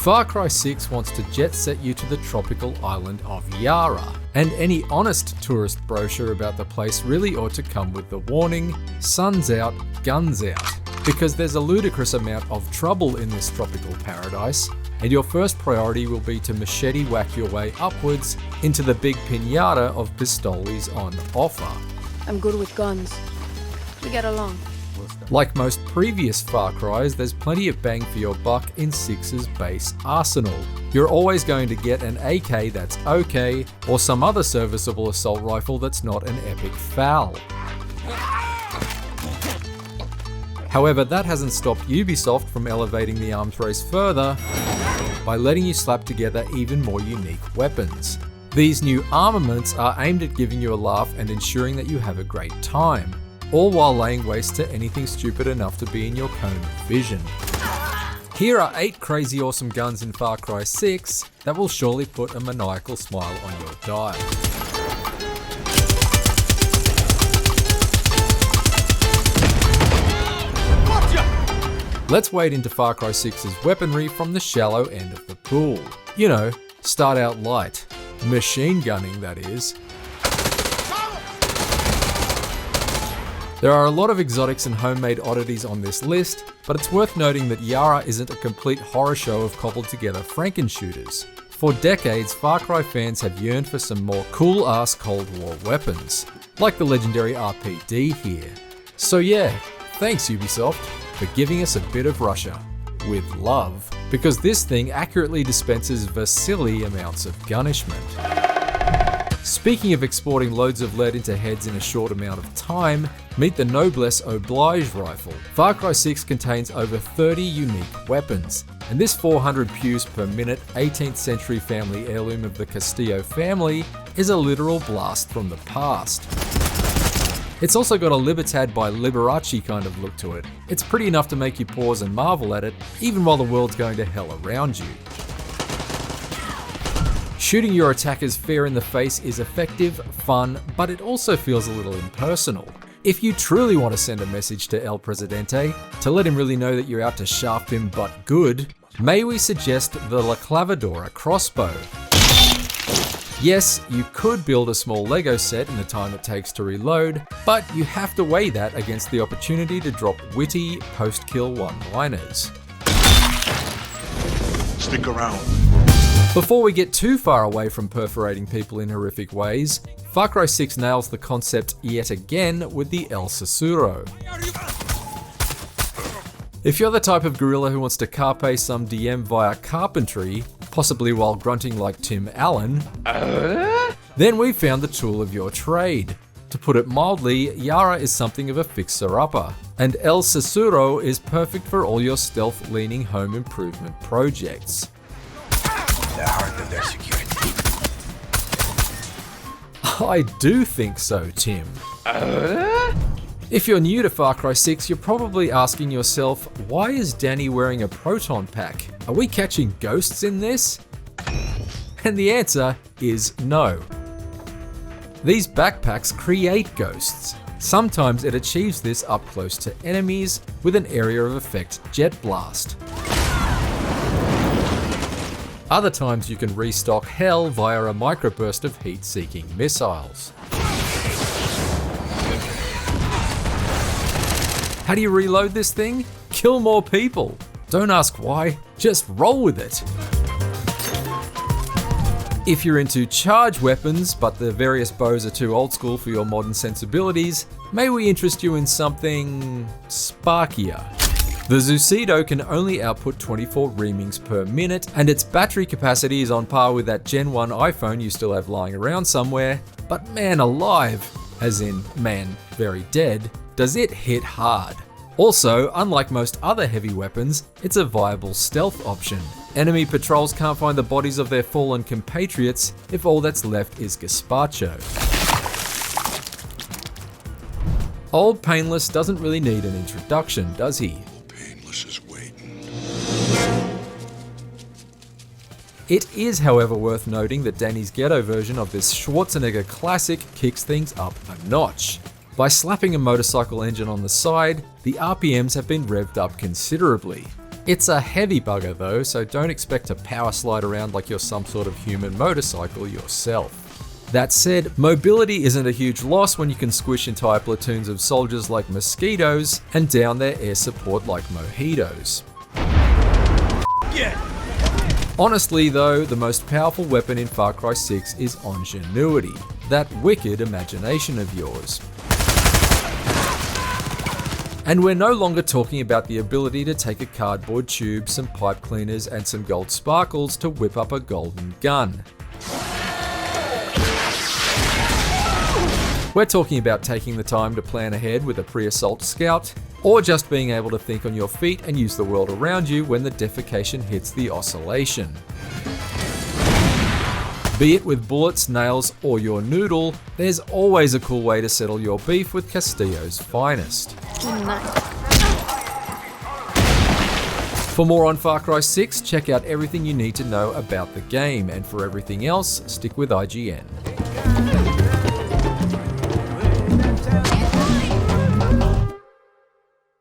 Far Cry 6 wants to jet set you to the tropical island of Yara, and any honest tourist brochure about the place really ought to come with the warning, sun's out, guns out, because there's a ludicrous amount of trouble in this tropical paradise, and your first priority will be to machete whack your way upwards into the big pinata of pistoles on offer. I'm good with guns. We get along. Like most previous Far Cries, there's plenty of bang for your buck in 6's base arsenal. You're always going to get an AK that's okay, or some other serviceable assault rifle that's not an epic foul. However, that hasn't stopped Ubisoft from elevating the arms race further by letting you slap together even more unique weapons. These new armaments are aimed at giving you a laugh and ensuring that you have a great time, all while laying waste to anything stupid enough to be in your cone of vision. Here are 8 crazy awesome guns in Far Cry 6 that will surely put a maniacal smile on your dial. Let's wade into Far Cry 6's weaponry from the shallow end of the pool. You know, start out light. Machine gunning, that is. There are a lot of exotics and homemade oddities on this list, but it's worth noting that Yara isn't a complete horror show of cobbled together Frankenshooters. For decades, Far Cry fans have yearned for some more cool-ass Cold War weapons, like the legendary RPD here. So yeah, thanks Ubisoft for giving us a bit of Russia, with love, because this thing accurately dispenses Vasily amounts of gunishment. Speaking of exporting loads of lead into heads in a short amount of time, meet the Noblesse Oblige rifle. Far Cry 6 contains over 30 unique weapons, and this 400 pews per minute 18th century family heirloom of the Castillo family is a literal blast from the past. It's also got a Libertad by Liberace kind of look to it. It's pretty enough to make you pause and marvel at it, even while the world's going to hell around you. Shooting your attackers fair in the face is effective, fun, but it also feels a little impersonal. If you truly want to send a message to El Presidente to let him really know that you're out to shaft him but good, may we suggest the La Clavadora crossbow. Yes, you could build a small Lego set in the time it takes to reload, but you have to weigh that against the opportunity to drop witty post-kill one-liners. Stick around. Before we get too far away from perforating people in horrific ways, Far Cry 6 nails the concept yet again with the El Sussurro. If you're the type of guerrilla who wants to carpe some DM via carpentry, possibly while grunting like Tim Allen, then we've found the tool of your trade. To put it mildly, Yara is something of a fixer-upper, and El Sussurro is perfect for all your stealth-leaning home improvement projects. They're hard than their security. I do think so, Tim. If you're new to Far Cry 6, you're probably asking yourself, why is Danny wearing a proton pack? Are we catching ghosts in this? And the answer is no. These backpacks create ghosts. Sometimes it achieves this up close to enemies with an area of effect jet blast. Other times you can restock hell via a microburst of heat-seeking missiles. How do you reload this thing? Kill more people. Don't ask why, just roll with it. If you're into charge weapons, but the various bows are too old school for your modern sensibilities, may we interest you in something sparkier. The Zucido can only output 24 reamings per minute, and its battery capacity is on par with that Gen 1 iPhone you still have lying around somewhere, but man alive, as in man very dead, does it hit hard. Also, unlike most other heavy weapons, it's a viable stealth option. Enemy patrols can't find the bodies of their fallen compatriots if all that's left is gazpacho. Old Painless doesn't really need an introduction, does he? Painless is waiting. It is, however, worth noting that Danny's ghetto version of this Schwarzenegger classic kicks things up a notch. By slapping a motorcycle engine on the side, the RPMs have been revved up considerably. It's a heavy bugger though, so don't expect to power slide around like you're some sort of human motorcycle yourself. That said, mobility isn't a huge loss when you can squish entire platoons of soldiers like mosquitoes and down their air support like mojitos. Honestly though, the most powerful weapon in Far Cry 6 is ingenuity, that wicked imagination of yours. And we're no longer talking about the ability to take a cardboard tube, some pipe cleaners and some gold sparkles to whip up a golden gun. We're talking about taking the time to plan ahead with a pre-assault scout, or just being able to think on your feet and use the world around you when the defecation hits the oscillation. Be it with bullets, nails, or your noodle, there's always a cool way to settle your beef with Castillo's finest. For more on Far Cry 6, check out everything you need to know about the game, and for everything else, stick with IGN.